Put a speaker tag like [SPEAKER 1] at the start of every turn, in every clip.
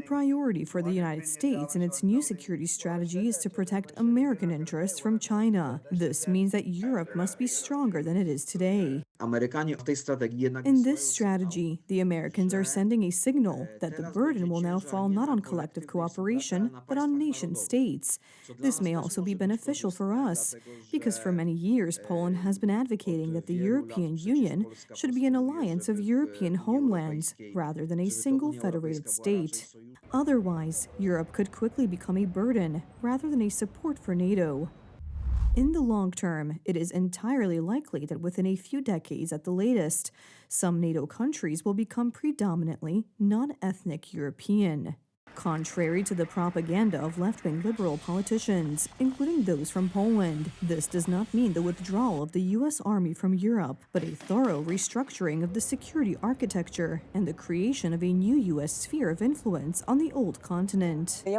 [SPEAKER 1] priority for the United States and its new security strategy is to protect American interests from China. This means that Europe must be stronger than it is today.
[SPEAKER 2] Amerykanie w tej strategii jednak
[SPEAKER 1] In this
[SPEAKER 2] wysyłają
[SPEAKER 1] strategy, the Americans are sending a signal that the burden will now fall not on collective cooperation, but on nation states. This may also be beneficial for us, because for many years Poland has been advocating that the European Union should be an alliance of European homelands rather than a single federated state. Otherwise, Europe could quickly become a burden rather than a support for NATO. In the long term, it is entirely likely that within a few decades at the latest, some NATO countries will become predominantly non-ethnic European. Contrary to the propaganda of left-wing liberal politicians, including those from Poland, this does not mean the withdrawal of the U.S. Army from Europe, but a thorough restructuring of the security architecture and the creation of a new U.S. sphere of influence on the old continent. I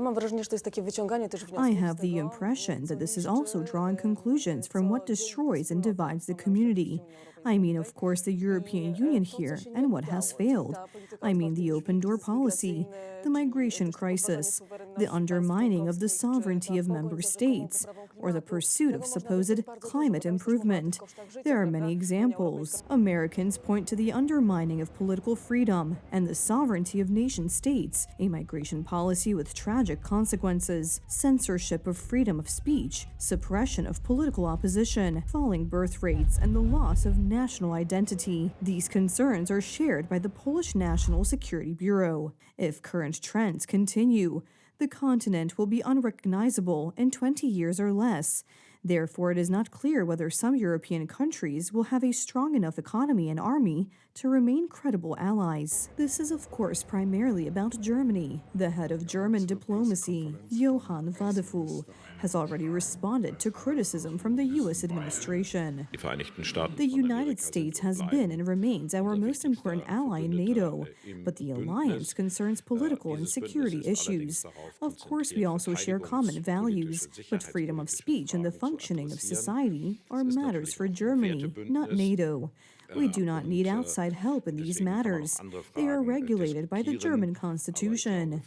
[SPEAKER 1] have the impression that this is also drawing conclusions from what destroys and divides the community. I mean, of course, the European Union here and what has failed. I mean the open door policy, the migration crisis, the undermining of the sovereignty of member states, or the pursuit of supposed climate improvement. There are many examples. Americans point to the undermining of political freedom and the sovereignty of nation states, a migration policy with tragic consequences, censorship of freedom of speech, suppression of political opposition, falling birth rates, and the loss of national identity. These concerns are shared by the Polish National Security Bureau. If current trends continue, the continent will be unrecognizable in 20 years or less. Therefore, it is not clear whether some European countries will have a strong enough economy and army to remain credible allies. This is, of course, primarily about Germany. The head of German diplomacy, Johann Wadephul, has already responded to criticism from the U.S. administration. The United States has been and remains our most important ally in NATO, but the alliance concerns political and security issues. Of course, we also share common values, but freedom of speech and the functioning of society are matters for Germany, not NATO. We do not need outside help in these matters. They are regulated by the German constitution.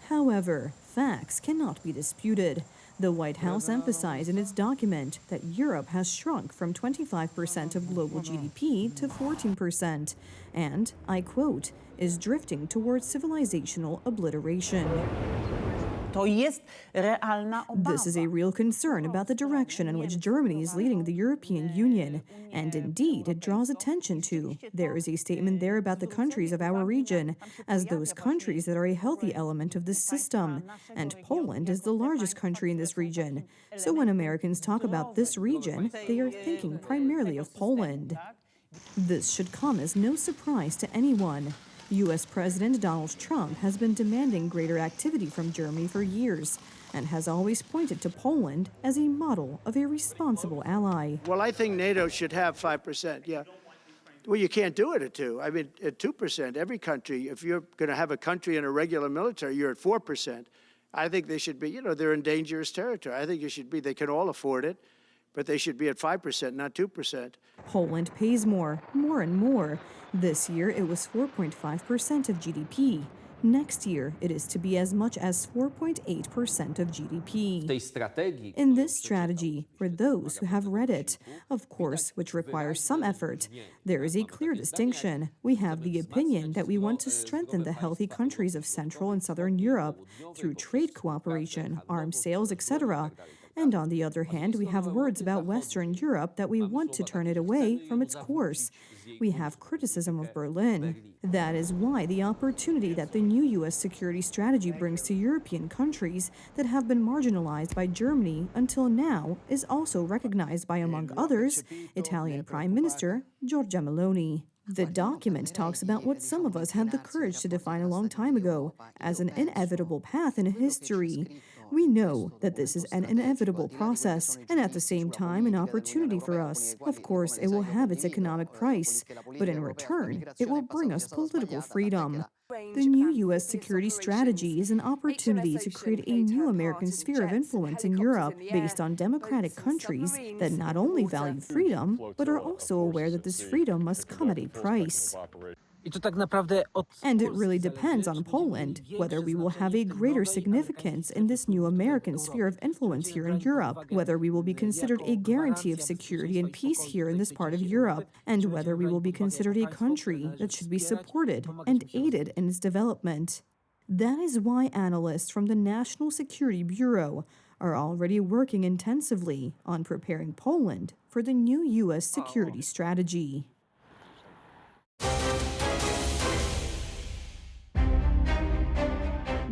[SPEAKER 1] However, facts cannot be disputed. The White House emphasized in its document that Europe has shrunk from 25% of global GDP to 14%, and, I quote, is drifting towards civilizational obliteration. This is a real concern about the direction in which Germany is leading the European Union, and indeed it draws attention to. There is a statement there about the countries of our region, as those countries that are a healthy element of this system, and Poland is the largest country in this region. So when Americans talk about this region, they are thinking primarily of Poland. This should come as no surprise to anyone. U.S. President Donald Trump has been demanding greater activity from Germany for years and has always pointed to Poland as a model of a responsible ally.
[SPEAKER 3] Well, I think NATO should have 5%, yeah. Well, you can't do it at 2%. I mean, at 2%, every country, if you're going to have a country in a regular military, you're at 4%. I think they should be, they're in dangerous territory. I think it should be, they can all afford it, but they should be at 5%, not 2%.
[SPEAKER 1] Poland pays more and more. This year, it was 4.5% of GDP. Next year, it is to be as much as 4.8% of GDP. In this strategy, for those who have read it, of course, which requires some effort, there is a clear distinction. We have the opinion that we want to strengthen the healthy countries of Central and Southern Europe through trade cooperation, arms sales, etc. And on the other hand, we have words about Western Europe that we want to turn it away from its course. We have criticism of Berlin. That is why the opportunity that the new U.S. security strategy brings to European countries that have been marginalized by Germany until now is also recognized by, among others, Italian Prime Minister Giorgia Meloni. The document talks about what some of us had the courage to define a long time ago as an inevitable path in history. We know that this is an inevitable process, and at the same time an opportunity for us. Of course, it will have its economic price, but in return, it will bring us political freedom. The new U.S. security strategy is an opportunity to create a new American sphere of influence in Europe based on democratic countries that not only value freedom, but are also aware that this freedom must come at a price.
[SPEAKER 4] I to tak naprawdę od
[SPEAKER 1] And it
[SPEAKER 4] Polski
[SPEAKER 1] really
[SPEAKER 4] zależy,
[SPEAKER 1] depends on
[SPEAKER 4] czy
[SPEAKER 1] Poland
[SPEAKER 4] będziemy mieli
[SPEAKER 1] whether we
[SPEAKER 4] większe
[SPEAKER 1] will have
[SPEAKER 4] znaczenie
[SPEAKER 1] a
[SPEAKER 4] w tej
[SPEAKER 1] greater
[SPEAKER 4] nowej
[SPEAKER 1] significance in this new American sphere of influence here in Europe, whether we will be considered a guarantee of security and peace here in this part of Europe, and whether we will be considered a country that should be supported and aided in its development. That is why analysts from the National Security Bureau are already working intensively on preparing Poland for the new U.S. security strategy.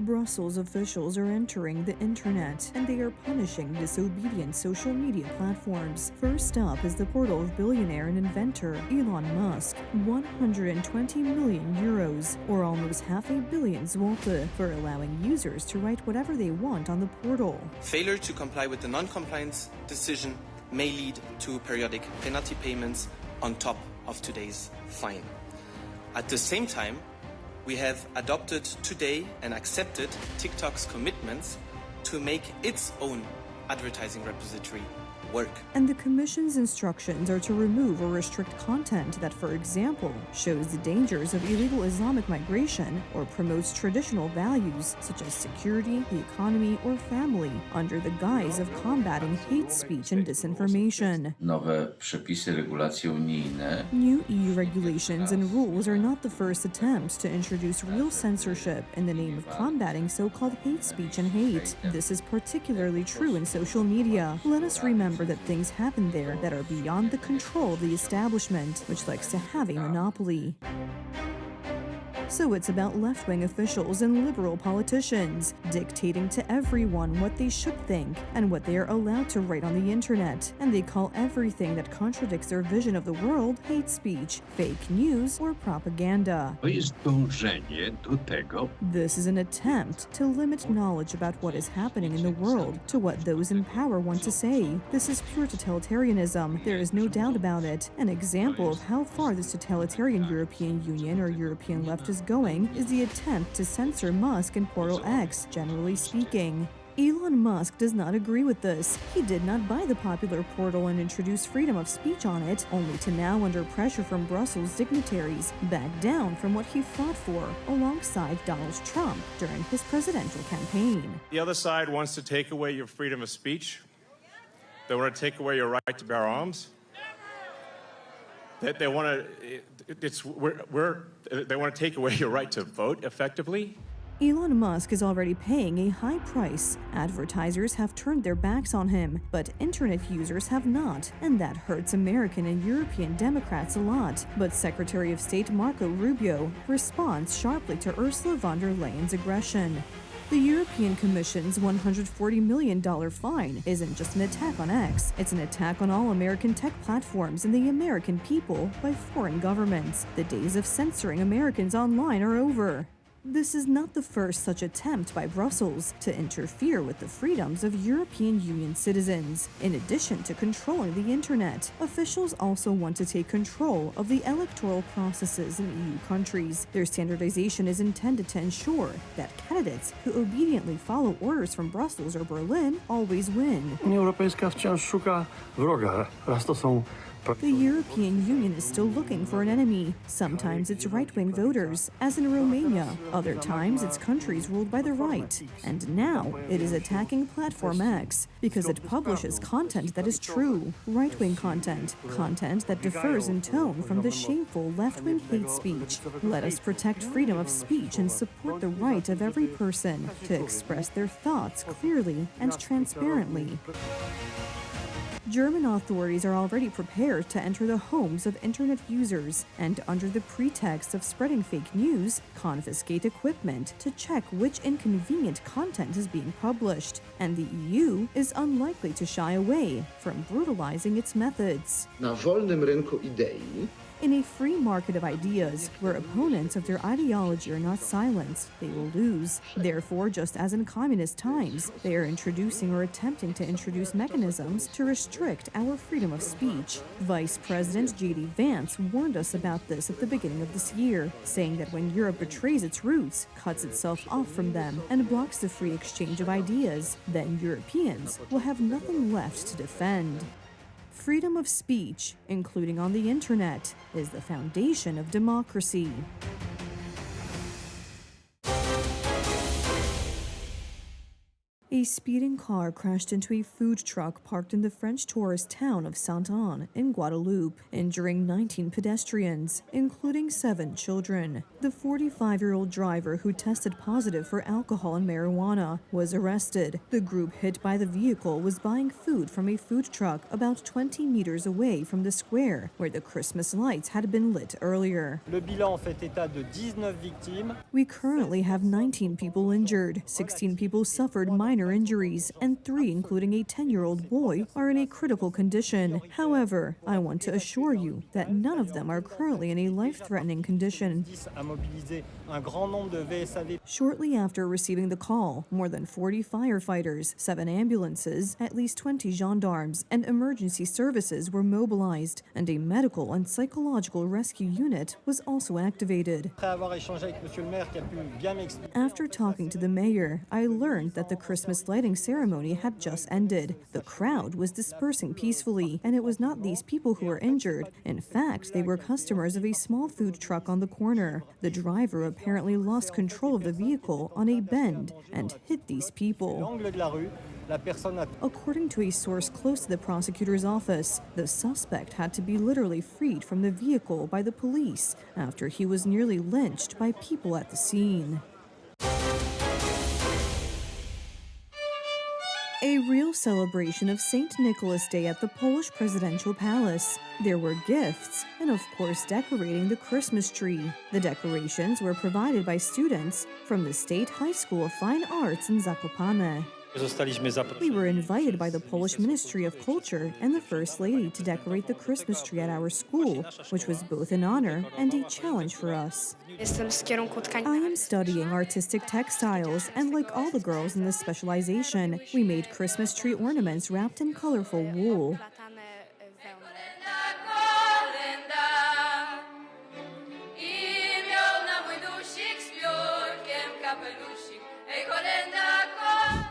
[SPEAKER 1] Brussels officials are entering the internet, and they are punishing disobedient social media platforms. First up is the portal of billionaire and inventor Elon Musk, 120 million euros, or almost half a billion zloty, for allowing users to write whatever they want on the portal.
[SPEAKER 5] Failure to comply with the non-compliance decision may lead to periodic penalty payments on top of today's fine. At the same time, we have adopted today and accepted TikTok's commitments to make its own advertising repository work.
[SPEAKER 1] And the Commission's instructions are to remove or restrict content that, for example, shows the dangers of illegal Islamic migration or promotes traditional values such as security, the economy, or family under the guise of combating hate speech and disinformation.
[SPEAKER 6] Nowe przepisy, regulacje unijne.
[SPEAKER 1] New EU regulations and rules are not the first attempts to introduce real censorship in the name of combating so-called hate speech and hate. This is particularly true in social media. Let us remember that things happen there that are beyond the control of the establishment, which likes to have a monopoly. So it's about left-wing officials and liberal politicians dictating to everyone what they should think and what they are allowed to write on the internet. And they call everything that contradicts their vision of the world hate speech, fake news, or propaganda.
[SPEAKER 7] To jest dążenie do tego.
[SPEAKER 1] This is an attempt to limit knowledge about what is happening in the world to what those in power want to say. This is pure totalitarianism. There is no doubt about it. An example of how far this totalitarian European Union or European left is going is the attempt to censor Musk and Portal X, generally speaking. Elon Musk does not agree with this. He did not buy the popular portal and introduce freedom of speech on it, only to now, under pressure from Brussels dignitaries, back down from what he fought for alongside Donald Trump during his presidential campaign.
[SPEAKER 8] The other side wants to take away your freedom of speech. They want to take away your right to bear arms. They want to take away your right to vote effectively.
[SPEAKER 1] Elon Musk is already paying a high price. Advertisers have turned their backs on him, but internet users have not, and that hurts American and European Democrats a lot. But Secretary of State Marco Rubio responds sharply to Ursula von der Leyen's aggression. The European Commission's $140 million fine isn't just an attack on X, it's an attack on all American tech platforms and the American people by foreign governments. The days of censoring Americans online are over. This is not the first such attempt by Brussels to interfere with the freedoms of European Union citizens. In addition to controlling the internet, officials also want to take control of the electoral processes in EU countries. Their standardization is intended to ensure that candidates who obediently follow orders from Brussels or Berlin always win.
[SPEAKER 9] Unia Europejska wciąż szuka wroga. Raz to są
[SPEAKER 1] The European Union is still looking for an enemy. Sometimes it's right-wing voters, as in Romania. Other times it's countries ruled by the right. And now it is attacking Platform X because it publishes content that is true, right-wing content, content that differs in tone from the shameful left-wing hate speech. Let us protect freedom of speech and support the right of every person to express their thoughts clearly and transparently. German authorities are already prepared to enter the homes of internet users and, under the pretext of spreading fake news, confiscate equipment to check which inconvenient content is being published. And the EU is unlikely to shy away from brutalizing its methods.
[SPEAKER 2] Na wolnym rynku idei
[SPEAKER 1] In a free market of ideas, where opponents of their ideology are not silenced, they will lose. Therefore, just as in communist times, they are introducing or attempting to introduce mechanisms to restrict our freedom of speech. Vice President J.D. Vance warned us about this at the beginning of this year, saying that when Europe betrays its roots, cuts itself off from them, and blocks the free exchange of ideas, then Europeans will have nothing left to defend. Freedom of speech, including on the internet, is the foundation of democracy. A speeding car crashed into a food truck parked in the French tourist town of Sainte-Anne in Guadeloupe, injuring 19 pedestrians, including 7 children. The 45-year-old driver, who tested positive for alcohol and marijuana, was arrested. The group hit by the vehicle was buying food from a food truck about 20 meters away from the square, where the Christmas lights had been lit earlier.
[SPEAKER 4] Le bilan fait état de 19 victimes.
[SPEAKER 1] We currently have 19 people injured. 16 people suffered minor injuries, and 3, including a 10-year-old boy, are in a critical condition. However, I want to assure you that none of them are currently in a life-threatening condition. Shortly after receiving the call, more than 40 firefighters, 7 ambulances, at least 20 gendarmes, and emergency services were mobilized, and a medical and psychological rescue unit was also activated. After talking to the mayor, I learned that the Christmas lighting ceremony had just ended. The crowd was dispersing peacefully, and it was not these people who were injured. In fact, they were customers of a small food truck on the corner. The driver apparently lost control of the vehicle on a bend and hit these people. According to a source close to the prosecutor's office, the suspect had to be literally freed from the vehicle by the police after he was nearly lynched by people at the scene. A real celebration of St. Nicholas Day at the Polish Presidential Palace. There were gifts and, of course, decorating the Christmas tree. The decorations were provided by students from the State High School of Fine Arts in Zakopane. We were invited by the Polish Ministry of Culture and the First Lady to decorate the Christmas tree at our school, which was both an honor and a challenge for us. I am studying artistic textiles, and like all the girls in this specialization, we made Christmas tree ornaments wrapped in colorful wool.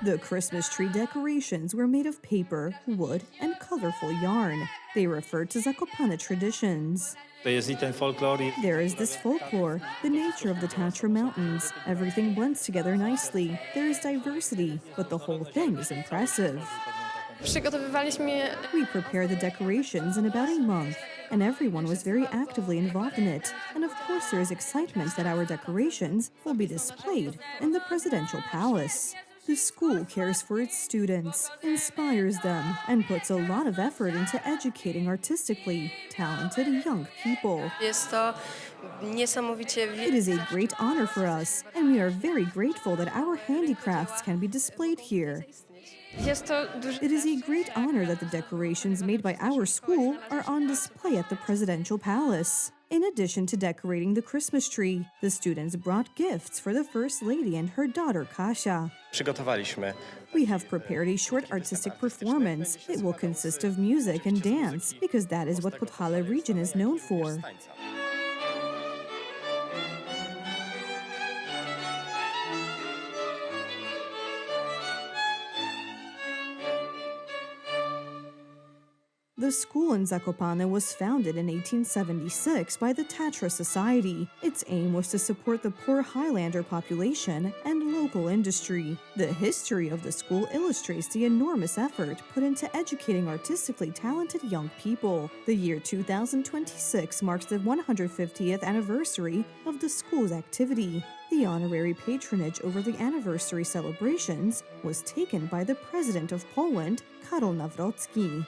[SPEAKER 1] The Christmas tree decorations were made of paper, wood, and colorful yarn. They referred to Zakopane traditions. There is this folklore, the nature of the Tatra Mountains. Everything blends together nicely. There is diversity, but the whole thing is impressive. We prepared the decorations in about a month, and everyone was very actively involved in it. And of course there is excitement that our decorations will be displayed in the presidential palace. The school cares for its students, inspires them, and puts a lot of effort into educating artistically talented young people. It is a great honor for us, and we are very grateful that our handicrafts can be displayed here. It is a great honor that the decorations made by our school are on display at the presidential palace. In addition to decorating the Christmas tree, the students brought gifts for the First Lady and her daughter Kasia. We have prepared a short artistic performance. It will consist of music and dance, because that is what Podhale region is known for. The school in Zakopane was founded in 1876 by the Tatra Society. Its aim was to support the poor Highlander population and local industry. The history of the school illustrates the enormous effort put into educating artistically talented young people. The year 2026 marks the 150th anniversary of the school's activity. The honorary patronage over the anniversary celebrations was taken by the President of Poland, Karol Nawrocki.